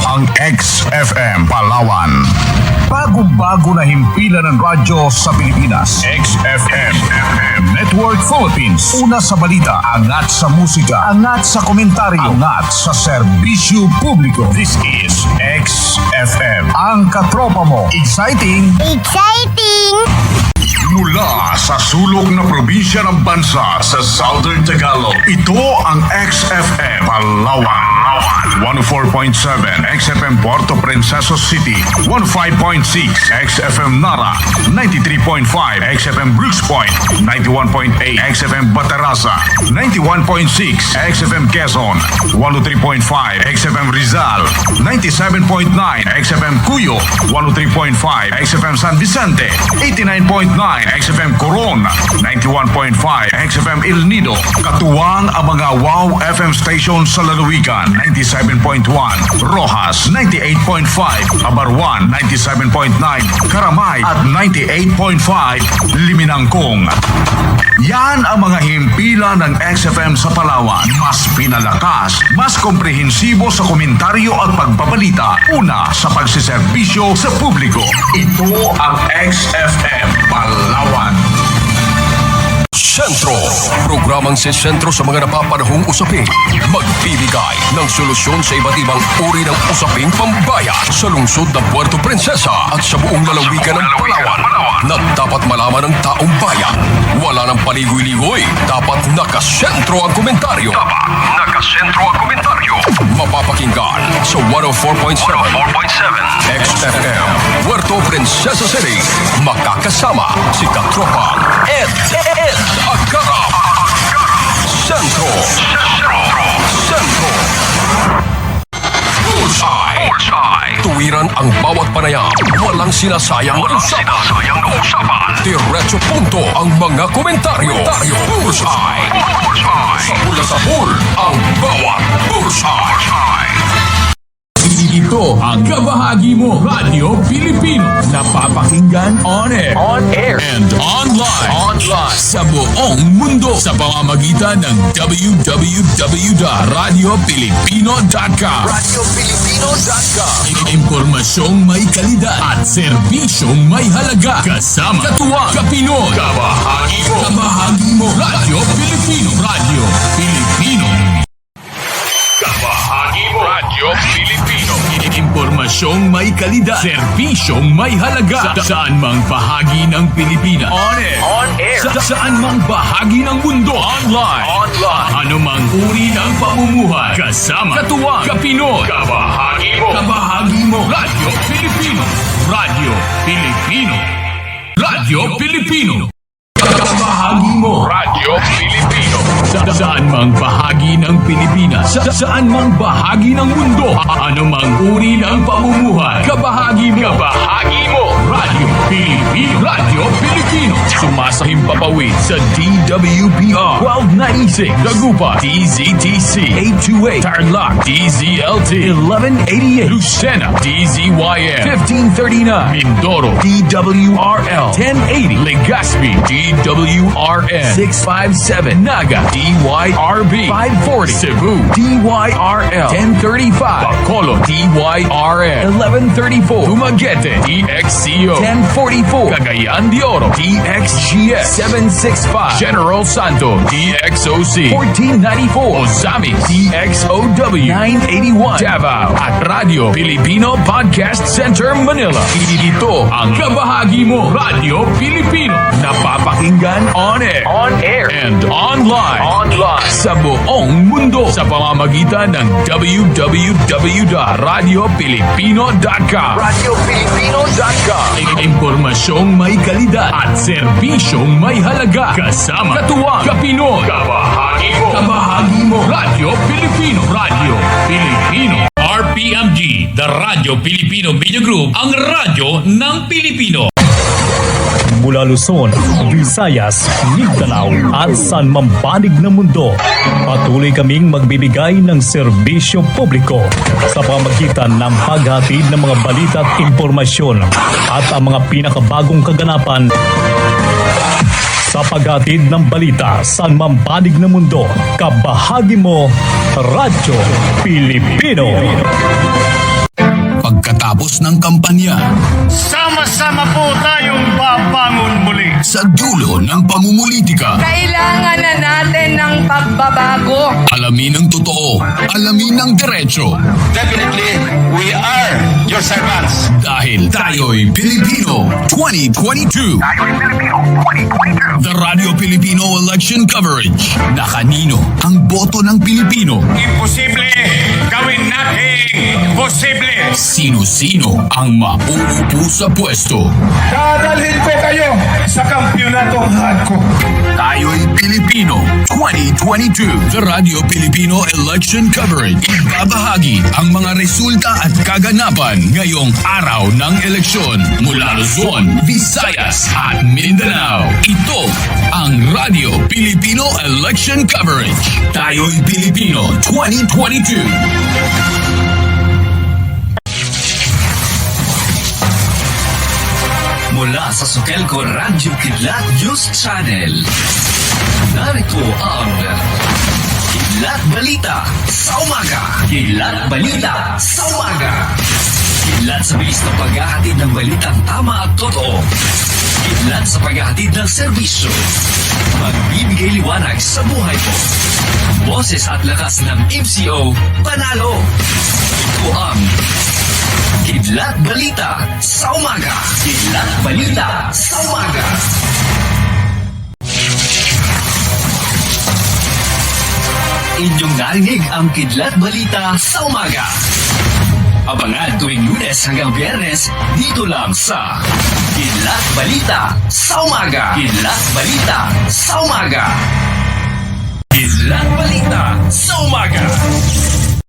ang XFM Palawan. Bago-bago na himpilan ng radyo sa Pilipinas. XFM Network Philippines. Una sa balita, angat sa musika, angat sa komentaryo, angat sa serbisyo publiko. This is XFM. Ang katropa mo. Exciting! Exciting! Mula sa sulok na probinsya ng bansa sa Southern Tagalog, ito ang XFM Palawan. 104.7 XFM Puerto Princesa City, 105.6 XFM Nara, 93.5 XFM Brooks Point, 91.8 XFM Batarasa, 91.6 XFM Quezon, 103.5 XFM Rizal, 97.9 XFM Cuyo, 103.5 XFM San Vicente, 89.9 XFM Coron, 91.5 XFM El Nido, katuwang ang mga WOW FM station sa lalawigan, 97.1 Rojas, 98.5 Abarwan, 97.9 Karamay at 98.5 Liminangkong. Yan ang mga himpilan ng XFM sa Palawan. Mas pinalakas, mas komprehensibo sa komentaryo at pagbabalita. Una sa pagsiservisyo sa publiko. Ito ang XFM Palawan. Sentro, programang sentro sa mga napapanahong usapin. Magbibigay ng solusyon sa iba't ibang uri ng usaping pambayan sa lungsod ng Puerto Princesa at sa buong lalawigan ng Palawan na dapat malaman ng taong bayan. Wala nang paligoy-ligoy, dapat nakasentro ang komentaryo. Mapapakinggan sa 104.7 XFM Puerto Princesa City. Makakasama si Katropang Ed Agarap. Sentro. Bullseye. Tuwiran ang bawat panayam. Walang sinasayang usapan. Diretso punto ang mga komentaryo. Bullseye. Sa bull ang bawat bullseye. Ito ang kabahagi mo Radio Pilipino. Napapakinggan on air and online sa buong mundo sa pamamagitan ng www.radiopilipino.com. Impormasyong may kalidad at serbisyong may halaga. Kasama katuwang kapinoy. Kabahagi mo Radio Pilipino. Radio Pilipino. Kabahagi mo Radio Pilipino. Impormasyong may kalidad, serbisyong may halaga. Saan mang bahagi ng Pilipinas. On air. Saan mang bahagi ng mundo. Online. Ano mang uri ng pamumuhay. Kasama katuwang kapinoy. Kabahagi mo Radio Pilipino. Radio Pilipino. Radio Pilipino. Kabahagi mo Radio Pilipino. Saan mang bahagi ng Pilipinas, saan mang bahagi ng mundo, ano mang uri ng pamumuhay, kabahagi mo Radio Pilipino. Radio Pilipino. Sumasahim papawid sa DWPR 1296 Dagupan, DZTC 828 Tarlac, DZLT 1188 Lucena, DZYN 1539 Mindoro, DWRL 1080 Legazpi, DWRN 657 Naga, DYRB 540 Cebu, DYRL 1035 Bacolod, DYRN 1134 Dumaguete, DXCO 1044 Cagayan de Oro, DXGS 765 General Santo, DXOC 1494 Ozamis, DXOW 981 Davao at Radio Filipino Podcast Center Manila. Ito ang kabahagi mo Radio Filipino. Napapakinggan on air and online sa buong mundo sa pamamagitan ng www.radiopilipino.com. Impormasyong may kalidad at serbisyong may halaga. Kasama katuwang kapinoy. Kabahagi mo Radio Pilipino. Radio Pilipino. RPMG, the Radio Filipino Media Group, ang radyo ng Pilipino. Mula Luzon, Visayas, Mindanao at San Mambanig na mundo, patuloy kaming magbibigay ng serbisyo publiko sa pamagitan ng paghatid ng mga balita at impormasyon at ang mga pinakabagong kaganapan sa paghatid ng balita sa Mambanig na mundo. Kabahagi mo, Radyo Pilipino. ng kampanya. Sama-sama po tayong babangon muli. Sa dulo ng pamumulitika, Kailangan na natin ng pagbabago. alamin ang totoo, alamin ang diretso. Definitely, we are your servants. Dahil tayo'y Pilipino 2022. The Radio Filipino election coverage. Na kanino ang boto ng Pilipino? Imposible, gawin natin posible. Sino-sino ang mauupo sa pwesto? Dadalhin ko kayo sa kampyonatohan ko. Tayo'y Pilipino 2022. The Radio Filipino election coverage. Ibabahagi ang mga resulta at kaganapan ngayong araw ng eleksyon mula Luzon, Visayas at Mindanao. Ito ang Radio Filipino election coverage. Tayo'y Pilipino 2022. Mula sa Sokelco Radio Kidlat News Channel. Narito ang Kidlat Balita sa umaga. Kidlat Balita sa umaga. Kidlat sa bilis ng paghahatid ng balitang tama at totoo. Kidlat sa paghahatid ng serbisyo. Magbibigay liwanag sa buhay mo. Boses at lakas ng MCO Panalo. Ito ang Kidlat Balita sa umaga. Kidlat Balita sa umaga. Inyong narinig ang Kidlat Balita sa umaga. Abangan tuwing Lunes hanggang Biyernes dito lang sa Kidlat Balita sa umaga. Kidlat Balita sa umaga. Kidlat Balita sa umaga.